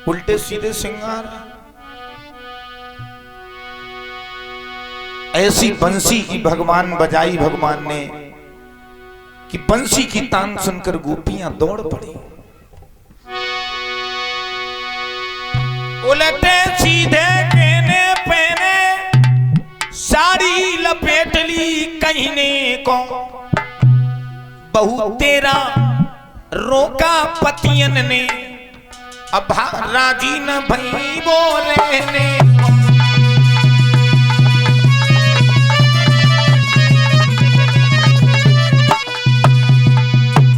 उल्टे सीधे श्रृंगार। ऐसी बंसी की भगवान बजाई भगवान ने कि बंसी की तान सुनकर गोपियां दौड़ पड़ी। उलटे सीधे कहने पहने साड़ी लपेट ली कहने को, बहु तेरा रोका पतियन ने अब राजी न भई बोले ने।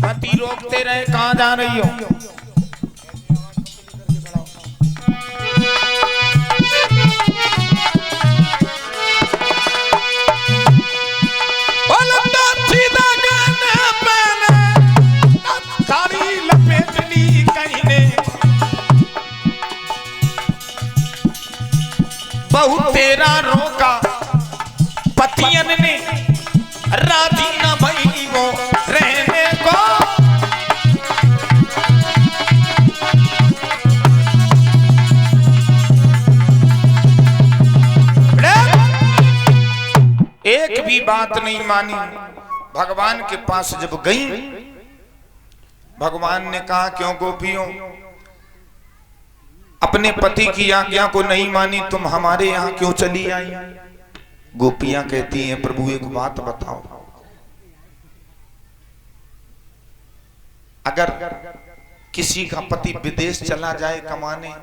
पति रोकते रहे, कहां जा रही हो? बहु तेरा रोका पतियन ने राजी न भई वो रहने को। एक भी बात नहीं मानी। भगवान के पास जब गई, भगवान ने कहा क्यों गोपियों, अपने पति की आज्ञा को नहीं मानी, तुम हमारे यहाँ क्यों चली आई? गोपियां कहती हैं प्रभु एक बात बताओ, अगर किसी का पति विदेश चला जाए कमाने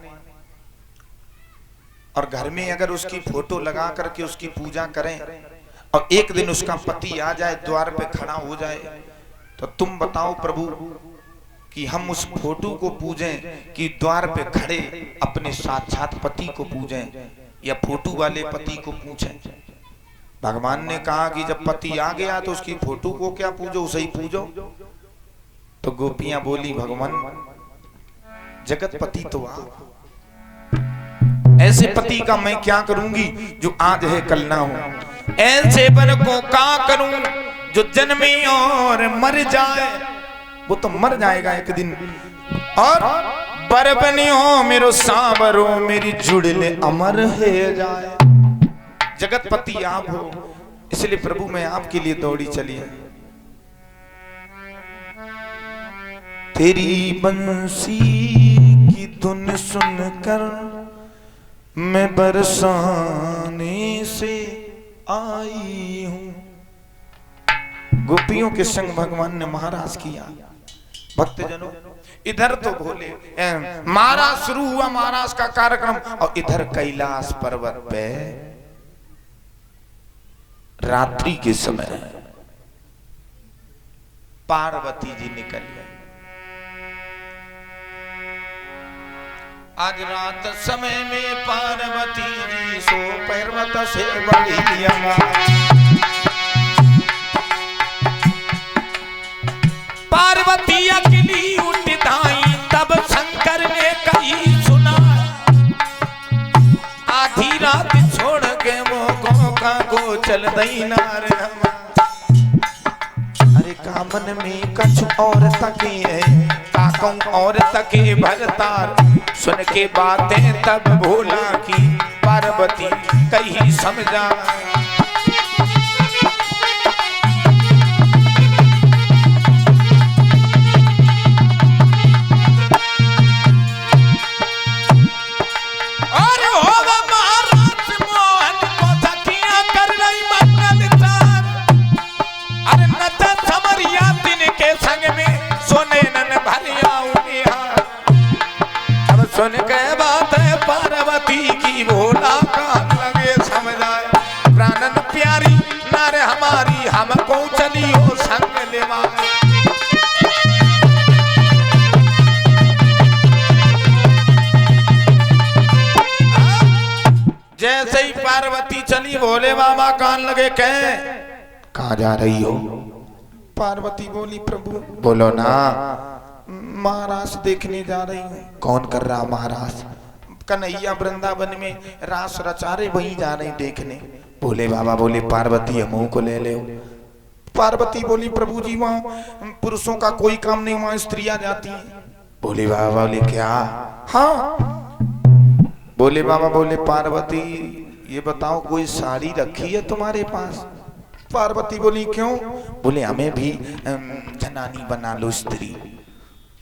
और घर में अगर उसकी फोटो लगा करके उसकी पूजा करें और एक दिन उसका पति आ जाए द्वार पे खड़ा हो जाए, तो तुम बताओ प्रभु कि हम उस फोटो को पूजें कि द्वार पे खड़े अपने साक्षात पति को पूजें या फोटो वाले पति को पूजें? भगवान ने कहा कि जब पति आ गया तो उसकी फोटो को क्या पूजो, उसे ही पूजो। तो गोपियां बोली भगवान जगत पति तो आ, ऐसे पति का मैं क्या करूंगी जो आज है कल ना हो। ऐसे बन को क्या करूं जो जन्मे और मर जाए, वो तो मर जाएगा एक दिन। और बरबनी हो मेरो सांवरो मेरी जुड़ले अमर है जाए। जगतपति आप हो, इसलिए प्रभु मैं आपके लिए दौड़ी चली है। तेरी बंसी की धुन सुनकर मैं बरसाने से आई हूं। गोपियों के संग भगवान ने महाराज किया। भक्तजनों इधर तो भोले महाराज शुरू हुआ महाराज का कार्यक्रम, और इधर कैलाश पर्वत पे रात्रि के समय पार्वती जी निकल गए। आज रात समय में पार्वती जी सो पर्वत से बड़ी पार्वती अकेली उठ दाई, तब शंकर ने कही सुना, आधी रात छोड़ के वो गोका को चल दई नार। अरे कामन में कछ और तके है, काकों और तके भरतार। सुन के बातें तब भोला की पार्वती कही समझा। सुन के बात है पार्वती की भोला का लगे समझाए। प्राणन प्यारी नारे हमारी हमको चली हो संग लेवा। जैसे ही पार्वती चली भोले बाबा कान लगे कहे कहाँ जा रही हो? पार्वती बोली प्रभु। बोलो ना। महाराज देखने जा रही हूँ। कौन कर रहा महाराज? कन्हैया वृंदावन में रास रचारे वहीं जा रही देखने। भोले बाबा बोले पार्वती हमू को ले ले। पार्वती बोली प्रभु जी वहाँ पुरुषों का कोई काम नहीं, वहाँ स्त्रियां जाती हैं। भोले बाबा बोले क्या? हाँ भोले बाबा बोले पार्वती ये बताओ कोई साड़ी रखी है तुम्हारे पास? पार्वती बोली क्यों? बोले हमें भी जनानी बना लो, स्त्री।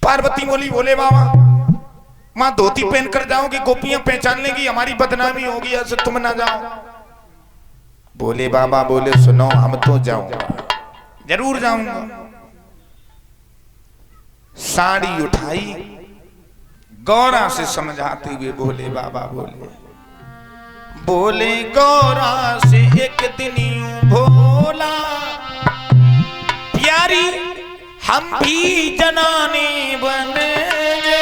पार्वती बोली भोले बाबा माँ धोती पहन कर जाओगे, गोपियां पहचान लेंगी, हमारी बदनामी होगी, ऐसे तुम ना जाओ। भोले बाबा बोले सुनो हम तो जाऊंगा, जरूर जाऊंगा। साड़ी उठाई, गौरा से समझाते हुए भोले बाबा बोले गौरा से एक दिन यूं भोला प्यारी हम भी जनाने बनेंगे।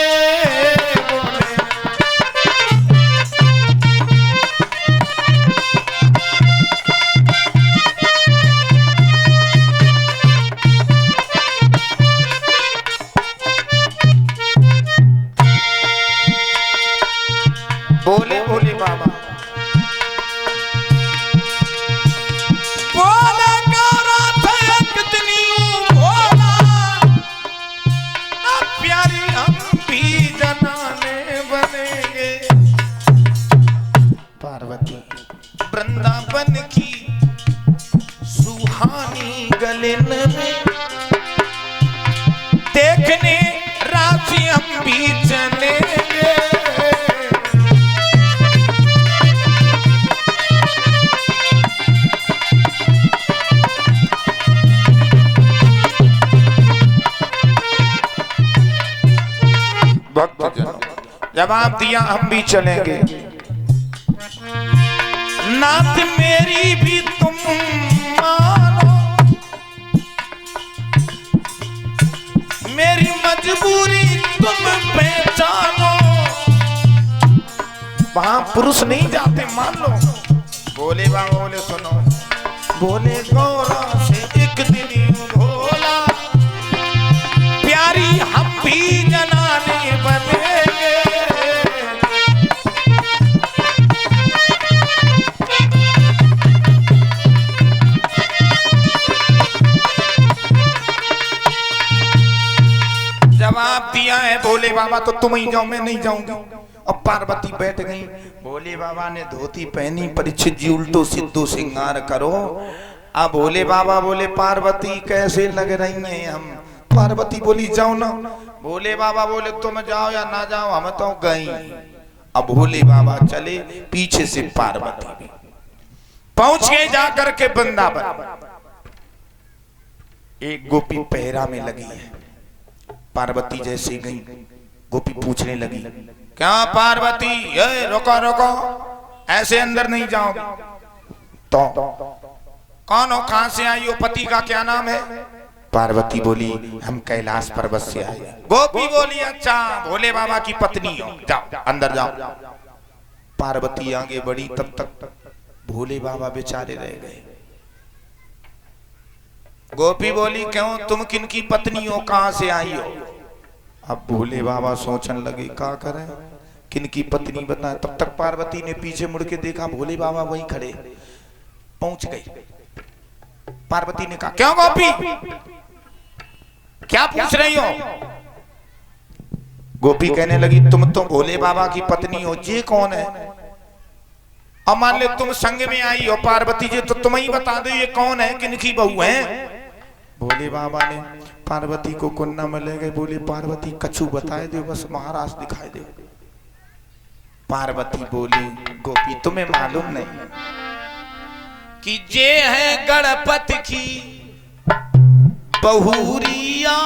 बोले भोले बाबा बोले गौरा था एक दिन यूं भोला प्यारी हम भी जनाने बनेंगे। पार्वती वृंदावन की सुहानी गलन में देखने राशि हम भी चलेंगे। जवाब दिया हम भी चलेंगे। नाथ मेरी भी तुम मानो, मेरी मजबूरी तुम पहचानो। वहां पुरुष नहीं जाते मान लो। बोले बाबा बोले सुनो, बोले गौरा से एक दिन भोला प्यारी हम भी जनाने बने। जवाब दिया है भोले बाबा तो तुम ही जाओ, मैं नहीं जाऊंगी। अब पार्वती बैठ गई। भोले बाबा ने धोती पहनी, परीक्षित जी उल्टो सिद्धो सिंगार करो। अब भोले बाबा बोले पार्वती कैसे लग रही हैं हम? पार्वती बोली जाओ ना। भोले बाबा बोले तुम जाओ या ना जाओ हम तो गई। अब भोले बाबा चले, पीछे से पार्वती भी पहुंच गए जाकर के वृंदावन। एक गोपी पहरा में लगी है। पार्वती जैसे गई, गोपी पूछने लगी क्या पार्वती रोको रोको, ऐसे अंदर नहीं जाओगे। तो कौन हो, कहां से आई हो, पति का क्या नाम है? पार्वती बोली हम कैलाश पर्वत से आए। गोपी बोली अच्छा भोले बाबा की पत्नी हो, जाओ अंदर जाओ। पार्वती आगे बढ़ी, तब तक भोले बाबा बेचारे रह गए। गोपी बोली क्यों, तुम किन की पत्नी हो, कहां से आई हो? अब भोले बाबा सोचने लगे क्या करें, किन की पत्नी बताए। तब तक पार्वती ने पीछे मुड़ के देखा, भोले बाबा वहीं खड़े। पहुंच गई। पार्वती ने कहा क्यों गोपी, क्या पूछ रही हो? गोपी कहने लगी तुम तो भोले बाबा की पत्नी हो, ये कौन है? अब मान ले तुम संग में आई हो पार्वती जी, तो तुम ही बता दो ये कौन है, किनकी बहू है? भोले बाबा ने पार्वती को कुन्ना में ले गए। बोले पार्वती कछु बताए दो, बस महाराज दिखाई दो। पार्वती बोली गोपी तुम्हें मालूम नहीं कि ये है गणपति की बहुरिया।